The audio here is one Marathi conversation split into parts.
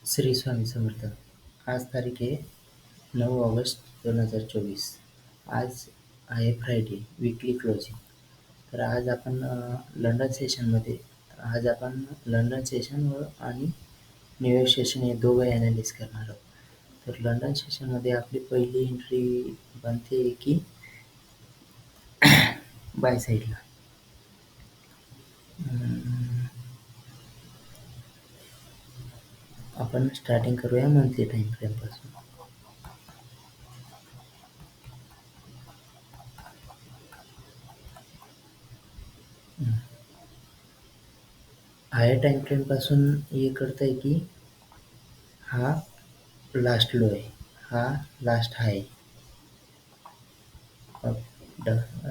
श्री स्वामी समर्थ. आज तारीख आहे 9 ऑगस्ट 2024. आज आहे फ्रायडे, विकली क्लोजिंग. तर आज आपण लंडन सेशनमध्ये आज आपण लंडन सेशन आणि न्यूयॉर्क सेशन हे दोघं ॲनालिस करणार आहोत. तर लंडन सेशनमध्ये आपली पहिली एंट्री बनते की बाय साईडला. आपण स्टार्टिंग करूया मंथली टाईम फ्रेमपासून. हायर टाईम फ्रेमपासून हे कळतंय की हा लास्ट लो आहे, हा लास्ट हाय.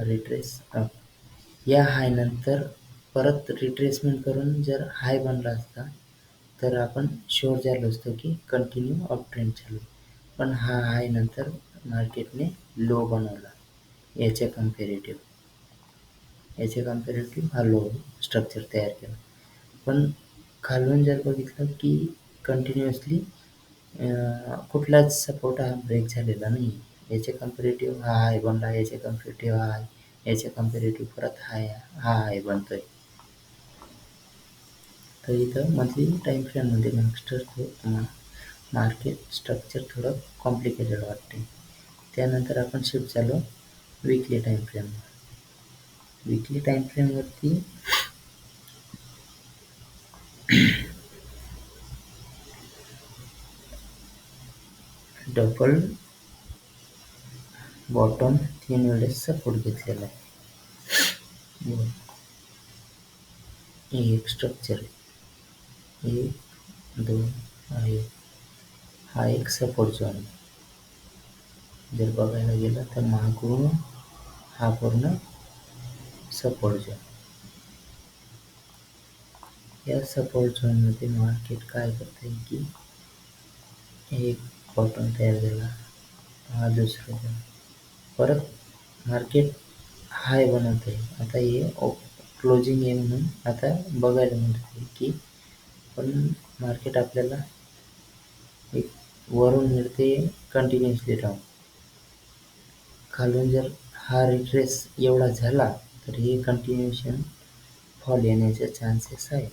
Retrace up. या हाय नंतर परत रिट्रेसमेंट करून जर हाय बनला असता तर आपण शुअर झालो असतो की कंटिन्यू अप ट्रेंड चालू. पण हा हाय नंतर मार्केटने लो बनवला याच्या कम्पॅरेटिव्ह हा लो स्ट्रक्चर तयार केला. पण खालून जर बघितलं की कंटिन्युअसली कुठलाच सपोर्ट हा ब्रेक झालेला नाही. याच्या कम्पॅरेटिव्ह हा हाय बनला, याच्या कम्पॅरेटिव्ह हा हाय, याच्या कम्पॅरेटिव्ह परत हा हाय बनतोय. तर इथं मंथली टाईम फ्रेममध्ये मार्केट स्ट्रक्चर थोडं कॉम्प्लिकेटेड वाटते. त्यानंतर आपण शिफ्ट झालो विकली टाईम फ्रेमवर. विकली टाईम फ्रेमवरती डबल बॉटम 3 वेळेस सपोर्ट घेतलेला आहे. हे एक स्ट्रक्चर आहे, 1, 2 आहे. हा एक सपोर्ट झोन आहे. जर बघायला गेलं तर मागून हा पूर्ण सपोर्ट झोन. या सपोर्ट झोनमध्ये मार्केट काय करते की एक बॉटम तयार झाला, हा दुसरा झाला, परत मार्केट हाय बनवत आहे. आता हे क्लोजिंग आहे म्हणून आता बघायला मिळते की पण मार्केट आपल्याला एक वरून मिळते कंटिन्युअसली डाऊन. खालून जर हा रिट्रेस एवढा झाला तर हे कंटिन्युएशन फॉल येण्याचे चान्सेस आहे.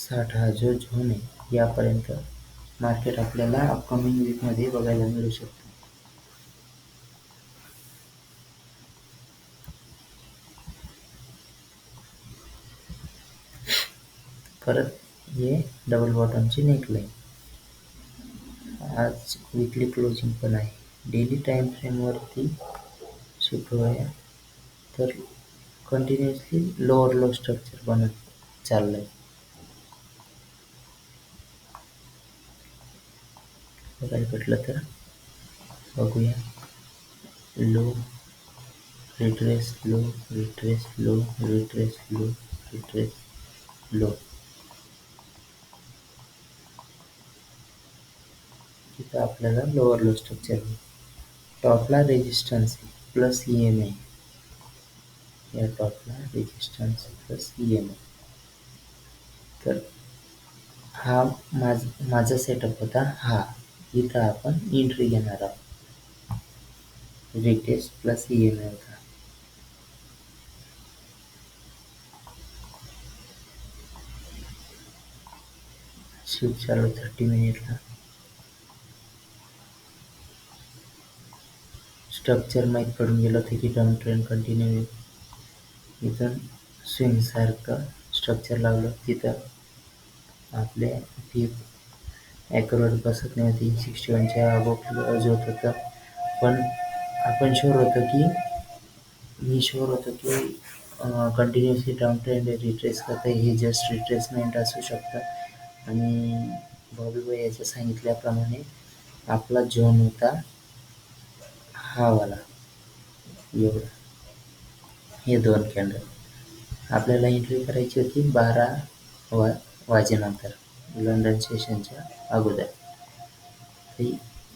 60 हा जो झोन आहे यापर्यंत मार्केट आपल्याला अपकमिंग वीकमध्ये बघायला मिळू शकतो. परत हे डबल बॉटमची नेकलाईन. आज विकली क्लोजिंग पण आहे. डेली टाईम फ्रेमवरती शिफ्ट होऊया तर कंटिन्युअसली लोअर लो स्ट्रक्चर बनत चाललंय. बघायला भेटलं तर बघूया. Low, retrace, low, retrace, low, retrace, low, retrace, low. तिथं आपल्याला लोअर लो स्ट्रक्चर टॉपला रेजिस्टन्स प्लस EMA. या टॉपला रेजिस्टन्स प्लस EMA. तर हा माझा सेटअप होता. हा इथं आपण एंट्री घेणार आहोत. रिटेस्ट प्लस EMA होता. शिफ्ट चालू 30 मिनिटला. स्ट्रक्चर माहीत पडून गेलं होतं की डाऊन ट्रेंड कंटिन्यू होईल. इथून स्विंग सारखं स्ट्रक्चर लावलं. तिथं आपले ॲक्युरेट बसत नाही होती. 61च्या अबोव क्लोज होत होतं. पण आपण मी शुअर होतो की कंटिन्युअसली डाऊन ट्रेंड रिट्रेस करतं. हे जस्ट रिट्रेसमेंट असू शकतं. आणि बॉबी बॉय याचं सांगितल्याप्रमाणे आपला झोन होता हा वाला एवढा. हे 2 कॅन्डल आपल्याला एंट्री करायची होती 12 वाजेनंतर लंडन सेशनच्या अगोदर.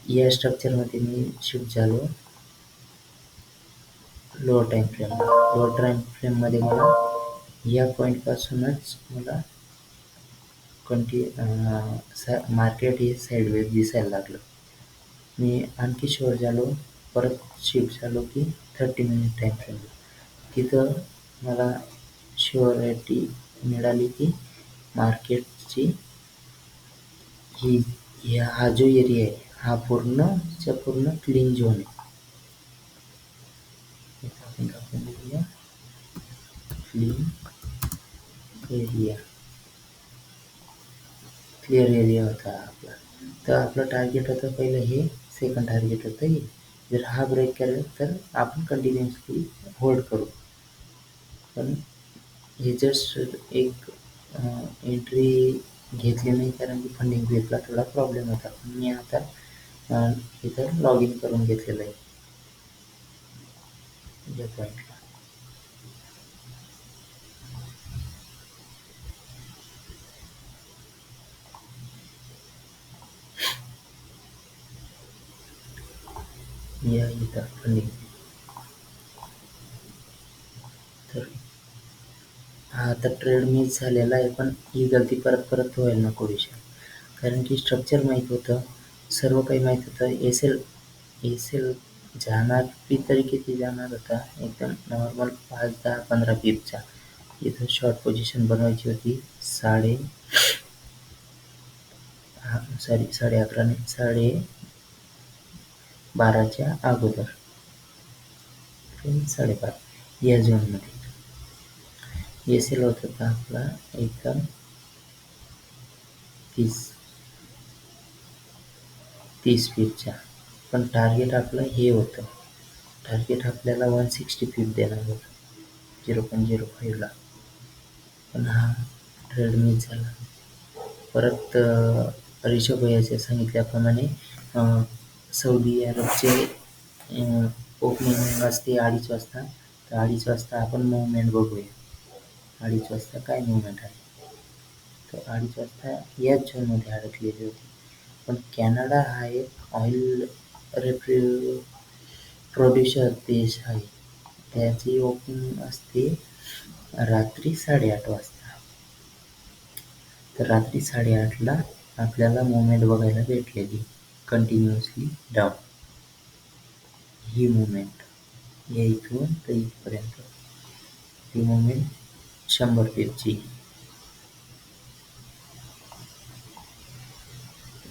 या स्ट्रक्चरमध्ये मी शिफ्ट झालो लोअर टाईम फ्रेममध्ये मला या पॉईंटपासूनच मला मार्केट हे साईडवेज दिसायला लागलं. मी आणखी शुअर झालो. परत शिफ्ट झालो की 30 मिनिट टाईम ठेवला. तिथं मला शुअरिटी मिळाली की मार्केटची ही हा जो एरिया आहे हा पूर्णच्या पूर्ण क्लीन झोन आहे. इथं आपण टाकून देऊया क्लीन एरिया. क्लिअर एरिया होता आपला. तर आपलं टार्गेट होतं पहिलं हे, सेकंड टार्गेट होतं हे. जर हा ब्रेक केला तर आपण कंटिन्युअसली होल्ड करू. पण हे जस्ट एक एंट्री घेतली नाही कारण की फंडिंग ब्रेकला थोडा प्रॉब्लेम होता. मी आता इथं लॉग इन करून घेतलेलं आहे या पॉईंटला. या इथं फंडिंग. तर हा आता ट्रेड मिस झालेला आहे, पण ही गलती परत परत व्हायला नको विषय. कारण की स्ट्रक्चर माहीत होतं, सर्व काही माहीत होतं. एस एल जाणार पी तरी किती जाणार होता, एकदम नॉर्मल 5, 10, 15 पीपचा. इथं शॉर्ट पोझिशन बनवायची होती 11:30 नाही 12:30च्या अगोदर. 12:30 या झोनमध्ये एस एल होत होता आपला एकदम 30 पीपच्या. पण टार्गेट आपलं हे होतं, टार्गेट आपल्याला 160 पीप देणार होतं 0.05ला. पण हा ट्रेड मिस झाला. परत ऋषभ भैयाच्या सांगितल्याप्रमाणे सौदी अरबचे ओपनिंग असते 2:30 वाजता. तर 2:30 वाजता आपण मुवमेंट बघूया. 2:30 वाजता काय मुवमेंट आहे. तर 2:30 वाजता याच झोनमध्ये अडकलेली होती. पण कॅनडा हा एक ऑइल प्रोड्युसर देश आहे. त्याची ओपनिंग असते रात्री 8:30 वाजता. तर रात्री 8:30ला आपल्याला मुवमेंट बघायला भेटलेली कंटिन्युअसली डाऊन. ही मुवमेंट या इथून तर इथपर्यंत ही मुवमेंट 100 पीपची.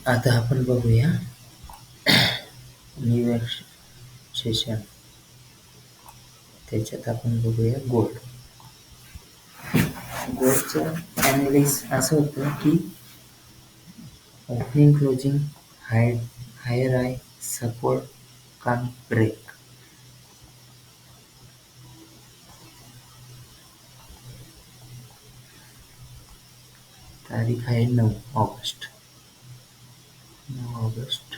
आता आपण बघूया न्यू सेशन. त्याच्यात आपण बघूया गोल्ड. गोल्डचं ॲनालिसिस असं होतं की ओपनिंग क्लोजिंग हायर हाय सपोर्ट कम ब्रेक. तारीख आहे 9 ऑगस्ट. 9 ऑगस्ट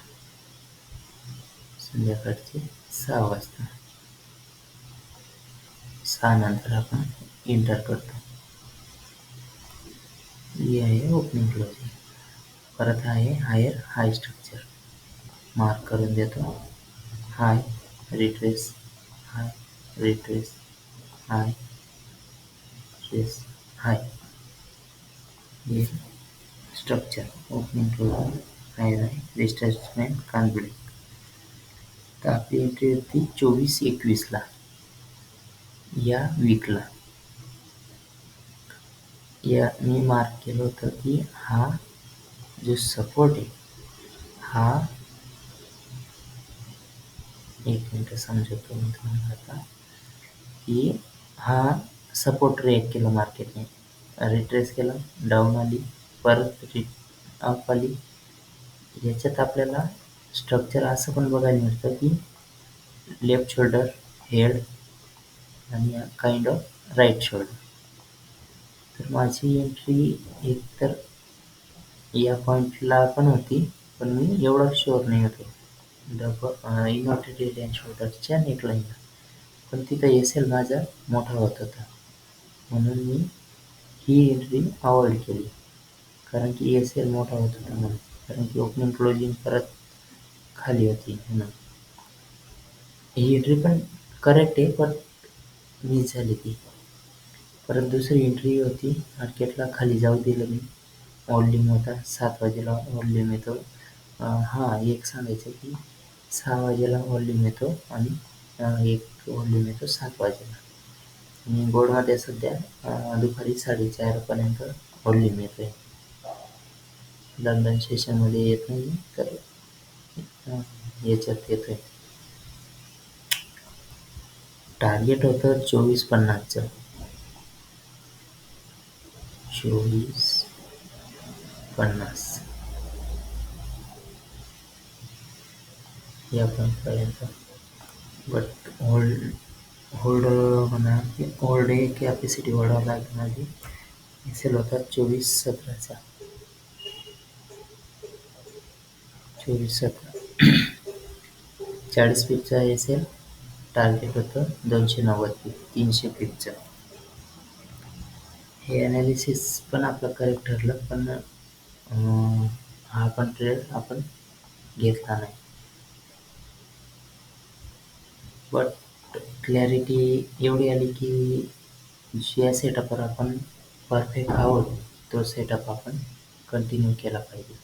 संध्याकाळचे 6 वाजता. 6 नंतर आपण एंटर करतो. ही आहे ओपनिंग क्लोजिंग. परत आहे हायर हाय स्ट्रक्चर. मार्क करून देतो. हाय रिट्रेस, हाय रिट्रेस, हाय ट्रेस, हाय. हे स्ट्रक्चर ओपनिंग क्लोजिंग हायर आहे रिट्रेसमेंट कान ब्रेक. तर आपली एंट्री होती 24-21ला या वीकला. या मी मार्क केलं होतं की हा जो सपोर्ट आहे हा एक मिनिट समजवतो मी तुम्हाला आता की हा सपोर्ट रिॲक्ट केला मार्केटने. रिट्रेस केला, डाऊन आली, परत अप आली. याच्यात आपल्याला स्ट्रक्चर असं पण बघायला मिळतं की लेफ्ट शोल्डर हेड आणि काइंड ऑफ राईट शोल्डर. तर माझी एंट्री एकतर या पॉईंटला पण होती, पण मी एवढा शुअर नाही होतो. इन्व्हर्टेड हेड अँड शोल्डरच्या नेकलाईनला. पण तिथं एस एल माझा मोठा होत होता म्हणून मी ही एंट्री अवॉइड केली. कारण की एस एल मोठा होत होता म्हणून. कारण की ओपनिंग क्लोजिंग परत खाली होती म्हणून. ही एंट्री पण करेक्ट आहे, पण मिस झाली ती. परत दुसरी एंट्री होती, मार्केटला खाली जाऊ दिलं मी. व्हॉल्यूम होता 7 वाजेला व्हॉल्यूम येतो. हां, एक सांगायचं की 6 वाजेला व्हॉल्यूम येतो आणि एक व्हॉल्यूम येतो 7 वाजेला. आणि बोर्डमध्ये सध्या दुपारी 4:30 पर्यंत व्हॉल्यूम येतोय. लंडन सेशनमध्ये येत नाही तर याच्यात येतोय. टार्गेट होतं 2450चं. 2450 या पर्यंत. बट होल्ड म्हणा की होल्ड कॅपॅसिटी वाढवावं लागेल माझी. एस-एल होता 2417चा. 2417 40 पीपचा एस-एल. टार्गेट होतं 290 पीप, 300 पीपचं. हे ॲनालिसिस पण आपलं करेक्ट ठरलं, पण हा पण ट्रेड आपण घेतला नाही. बट क्लॅरिटी एवढी आली की ज्या सेटअपवर आपण परफेक्ट आहोत तो सेटअप आपण कंटिन्यू केला पाहिजे.